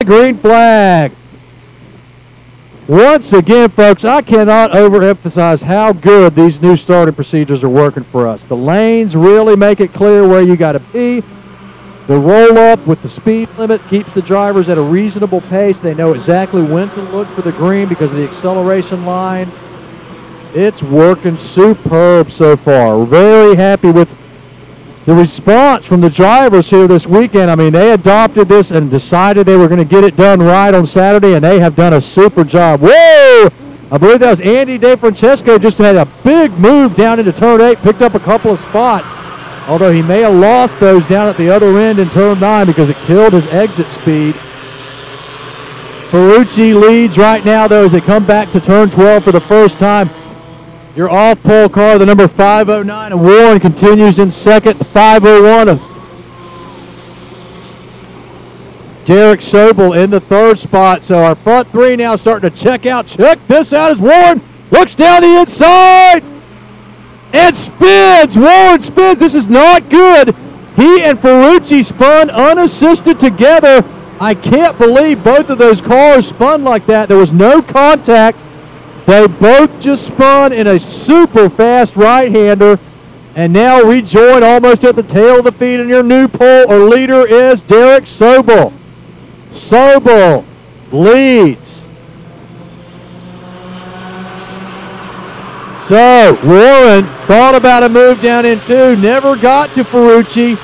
Green flag. Once again, folks, I cannot overemphasize how good these new starting procedures are working for us. The lanes really make it clear where you got to be. The roll-up with the speed limit keeps the drivers at a reasonable pace. They know exactly when to look for the green because of the acceleration line. It's working superb so far. We're very happy with the response from the drivers here this weekend. I mean, they adopted this and decided they were going to get it done right on Saturday, and they have done a super job. Whoa! I believe that was Andy DeFrancesco just had a big move down into turn 8, picked up a couple of spots. Although he may have lost those down at the other end in turn 9 because it killed his exit speed. Ferrucci leads right now, though, as they come back to turn 12 for the first time. Your off-pole car, the number 509 of Warren, continues in second. The 501 of Derek Sobel in the third spot. So our front three now starting to check out. Check this out as Warren looks down the inside and spins. Warren spins. This is not good. He and Ferrucci spun unassisted together. I can't believe both of those cars spun like that. There was no contact. They both just spun in a super fast right-hander and now rejoin almost at the tail of the feed, and your new pole or leader is Derek Sobel. Sobel leads. So Warren thought about a move down in 2, never got to Ferrucci,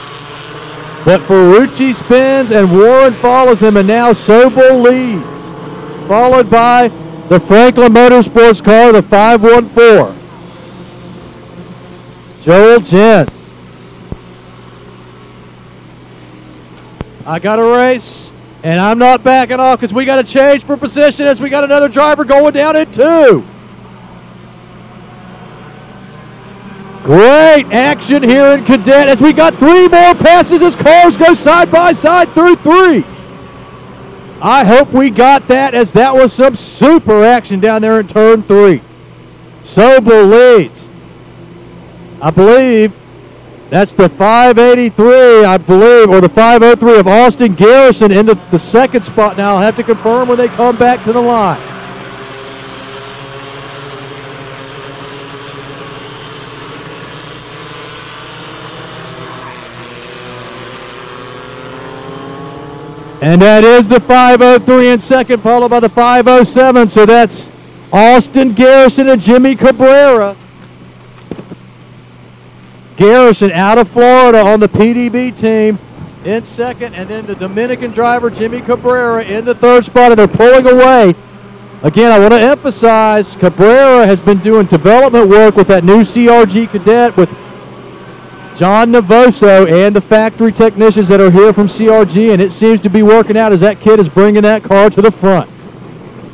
but Ferrucci spins and Warren follows him, and now Sobel leads, followed by the Franklin Motorsports car, the 514. Joel Jens. I got a race, and I'm not backing off because we got to change for position as we got another driver going down in 2. Great action here in Cadet as we got 3 more passes as cars go side by side through 3. I hope we got that, as that was some super action down there in turn 3. Sobel leads. I believe that's the 583, I believe, or the 503 of Austin Garrison in the second spot now. I'll have to confirm when they come back to the line. And that is the 503 in second, followed by the 507. So that's Austin Garrison and Jimmy Cabrera. Garrison out of Florida on the PDB team in second, and then the Dominican driver Jimmy Cabrera in the third spot, and they're pulling away. Again, I want to emphasize Cabrera has been doing development work with that new CRG Cadet with John Navoso and the factory technicians that are here from CRG, and it seems to be working out as that kid is bringing that car to the front.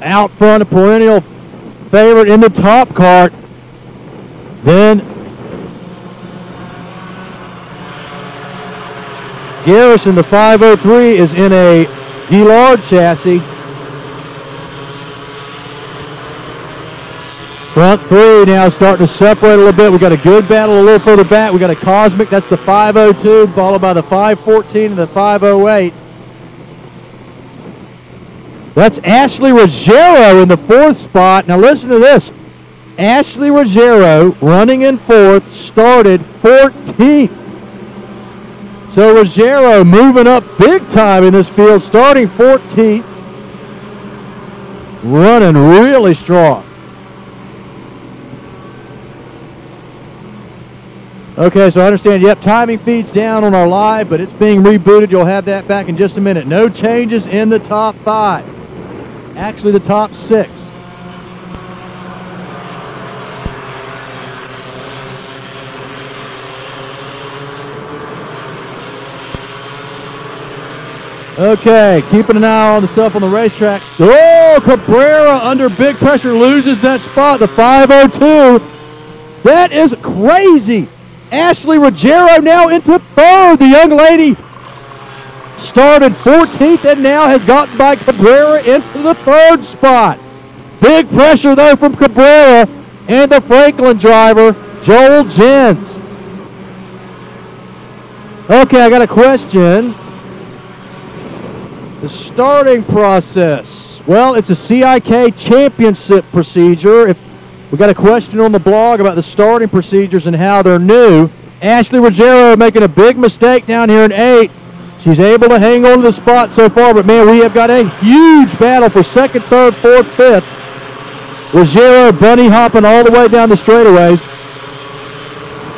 Out front, a perennial favorite in the top cart. Then Garrison, the 503, is in a Gillard chassis. Front 3 now starting to separate a little bit. We got a good battle a little further back. We got a Cosmic, that's the 502, followed by the 514 and the 508. That's Ashley Ruggiero in the 4th spot. Now listen to this. Ashley Ruggiero, running in 4th, started 14th. So Ruggiero moving up big time in this field, starting 14th, running really strong. Okay, so I understand, yep, timing feed's down on our live, but it's being rebooted. You'll have that back in just a minute. No changes in the top 5. Actually, the top 6. Okay, keeping an eye on the stuff on the racetrack. Oh, Cabrera under big pressure loses that spot, the 502. That is crazy. Ashley Ruggiero now into 3rd. The young lady started 14th and now has gotten by Cabrera into the 3rd spot. Big pressure, though, from Cabrera and the Franklin driver, Joel Jens. Okay, I got a question. The starting process. Well, it's a CIK championship procedure. If we got a question on the blog about the starting procedures and how they're new. Ashley Ruggiero making a big mistake down here in 8. She's able to hang on to the spot so far, but man, we have got a huge battle for 2nd, 3rd, 4th, 5th. Ruggiero bunny hopping all the way down the straightaways.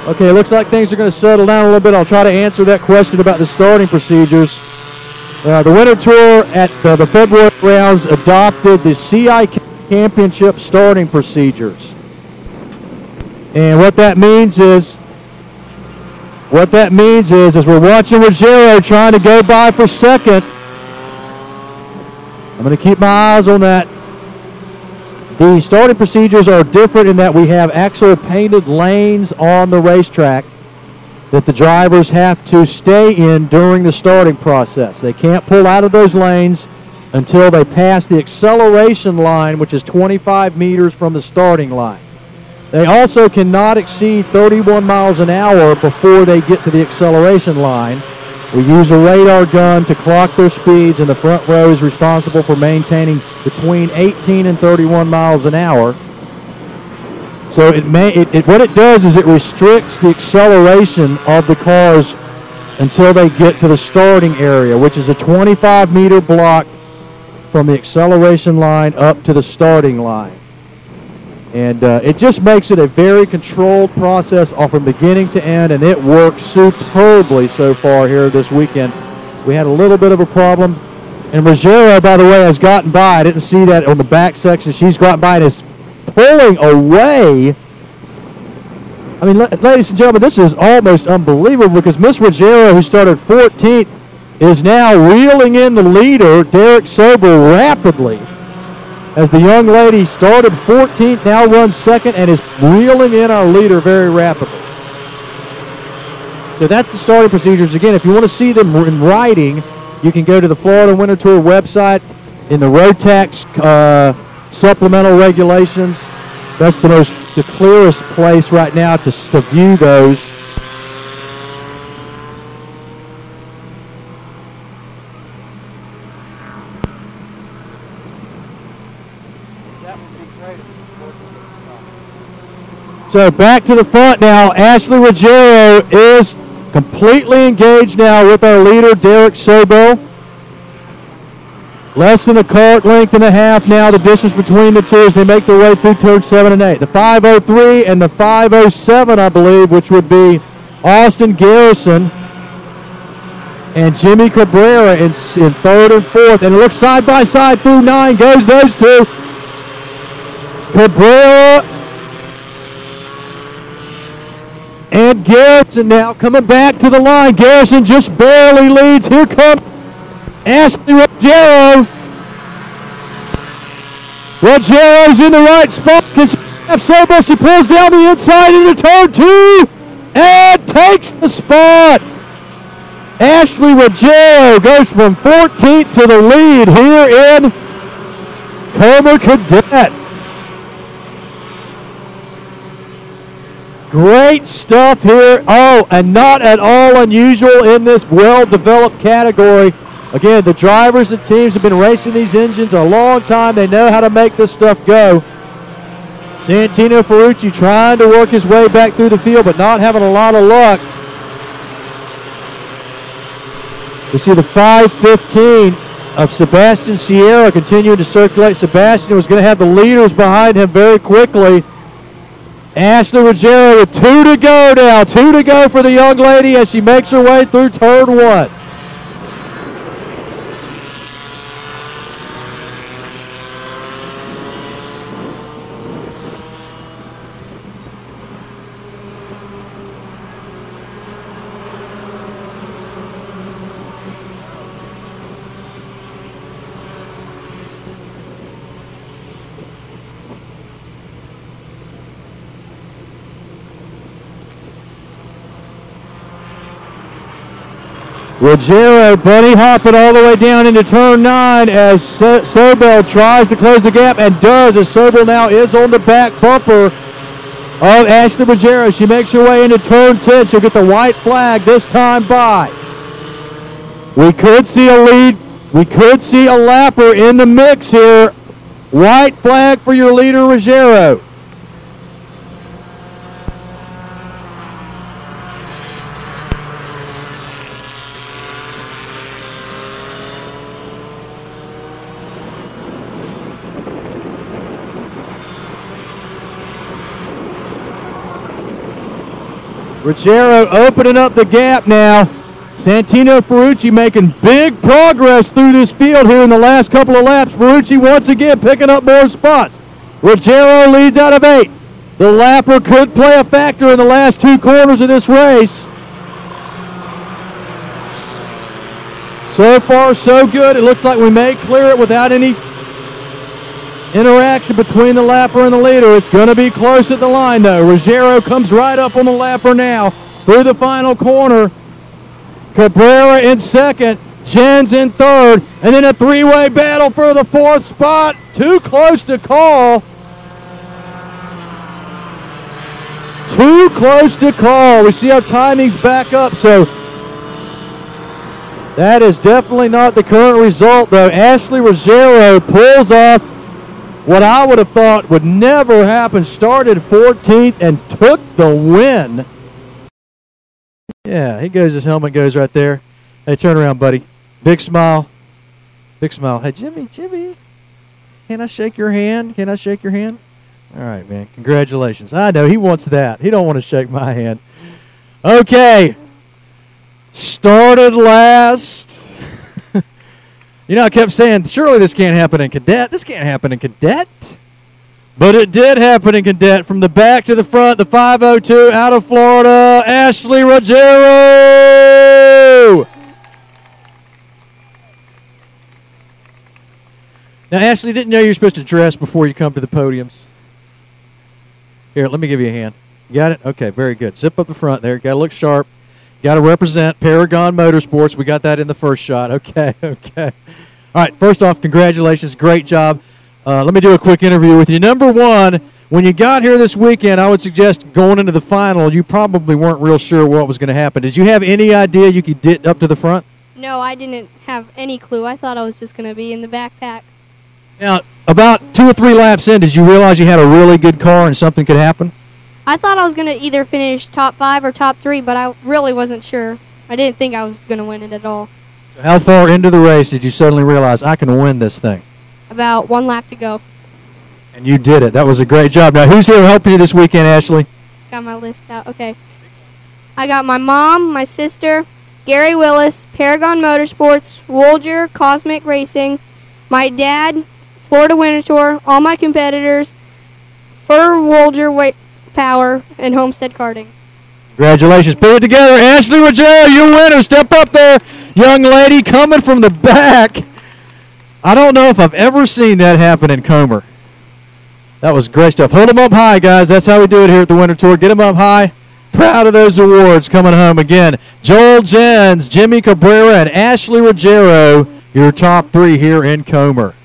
Okay, looks like things are going to settle down a little bit. I'll try to answer that question about the starting procedures. The Winter Tour at the February rounds adopted the CIK Championship starting procedures. And what that means is as we're watching Ruggiero trying to go by for 2nd, I'm going to keep my eyes on that. The starting procedures are different in that we have actual painted lanes on the racetrack that the drivers have to stay in during the starting process. They can't pull out of those lanes until they pass the acceleration line, which is 25 meters from the starting line. They also cannot exceed 31 miles an hour before they get to the acceleration line. We use a radar gun to clock their speeds, and the front row is responsible for maintaining between 18 and 31 miles an hour. So what it does is it restricts the acceleration of the cars until they get to the starting area, which is a 25-meter block from the acceleration line up to the starting line. And it just makes it a very controlled process from beginning to end, and it works superbly so far here this weekend. We had a little bit of a problem, and Ruggiero, by the way, has gotten by. I didn't see that on the back section. She's gotten by and is pulling away. I mean, ladies and gentlemen, this is almost unbelievable because Miss Ruggiero, who started 14th, is now reeling in the leader, Derek Sobel, rapidly. As the young lady started 14th, now runs 2nd, and is reeling in our leader very rapidly. So that's the starting procedures. Again, if you want to see them in writing, you can go to the Florida Winter Tour website in the road tax supplemental regulations. That's the clearest place right now to view those. So back to the front now. Ashley Ruggiero is completely engaged now with our leader, Derek Sobel. Less than a kart length and a half now, the distance between the two as they make their way through turn 7 and 8. The 503 and the 507, I believe, which would be Austin Garrison and Jimmy Cabrera in 3rd and 4th. And it looks side by side through 9. Goes those two. Cabrera and Garrison now coming back to the line. Garrison just barely leads. Here comes Ashley Ruggiero. Ruggiero's in the right spot. Sobel, she pulls down the inside into turn 2 and takes the spot. Ashley Ruggiero goes from 14th to the lead here in Comer Cadet. Great stuff here. Oh, and not at all unusual in this well-developed category. Again, the drivers and teams have been racing these engines a long time. They know how to make this stuff go. Santino Ferrucci trying to work his way back through the field, but not having a lot of luck. You see the 5:15 of Sebastian Sierra continuing to circulate. Sebastian was going to have the leaders behind him very quickly. Ashley Ruggiero with 2 to go now. 2 to go for the young lady as she makes her way through turn 1. Ruggiero bunny hopping all the way down into turn 9 as Sobel tries to close the gap and does, as Sobel now is on the back bumper of Ashley Ruggiero. She makes her way into turn 10. She'll get the white flag this time by. We could see a lead We could see a lapper in the mix here. White flag for your leader, Ruggiero. Ruggiero opening up the gap now. Santino Ferrucci making big progress through this field here in the last couple of laps. Ferrucci once again picking up more spots. Ruggiero leads out of 8. The lapper could play a factor in the last 2 corners of this race. So far, so good. It looks like we may clear it without any interaction between the lapper and the leader. It's going to be close at the line, though. Ruggiero comes right up on the lapper now through the final corner. Cabrera in second, Jens in third, and then a 3-way battle for the 4th spot. Too close to call. Too close to call. We see our timings back up, so that is definitely not the current result, though. Ashley Ruggiero pulls off what I would have thought would never happen. Started 14th and took the win. Yeah, he goes, his helmet goes right there. Hey, turn around, buddy. Big smile. Big smile. Hey, Jimmy, can I shake your hand? Can I shake your hand? All right, man. Congratulations. I know he wants that. He don't want to shake my hand. Okay. Started last. You know, I kept saying, surely this can't happen in cadet. This can't happen in cadet. But it did happen in cadet. From the back to the front, the 502 out of Florida, Ashley Ruggiero. Now, Ashley, didn't know you were supposed to dress before you come to the podiums. Here, let me give you a hand. You got it? Okay, very good. Zip up the front there. Got to look sharp. Got to represent Paragon Motorsports. We got that in the first shot. Okay, okay. All right, first off, congratulations. Great job. Let me do a quick interview with you. Number one, when you got here this weekend, I would suggest going into the final, you probably weren't real sure what was going to happen. Did you have any idea you could get up to the front? No, I didn't have any clue. I thought I was just going to be in the backpack. Now, about 2 or 3 laps in, did you realize you had a really good car and something could happen? I thought I was going to either finish top 5 or top 3, but I really wasn't sure. I didn't think I was going to win it at all. How far into the race did you suddenly realize, I can win this thing? About 1 lap to go. And you did it. That was a great job. Now, who's here helping you this weekend, Ashley? Got my list out. Okay. I got my mom, my sister, Gary Willis, Paragon Motorsports, Wolger, Cosmic Racing, my dad, Florida Winter Tour, all my competitors, Fur Wolger Power, and Homestead Karting. Congratulations. Put it together. Ashley Ruggiero, your winner. Step up there. Young lady coming from the back. I don't know if I've ever seen that happen in Comer. That was great stuff. Hold them up high, guys. That's how we do it here at the Winter Tour. Get them up high. Proud of those awards coming home again. Joel Jens, Jimmy Cabrera, and Ashley Ruggiero, your top 3 here in Comer.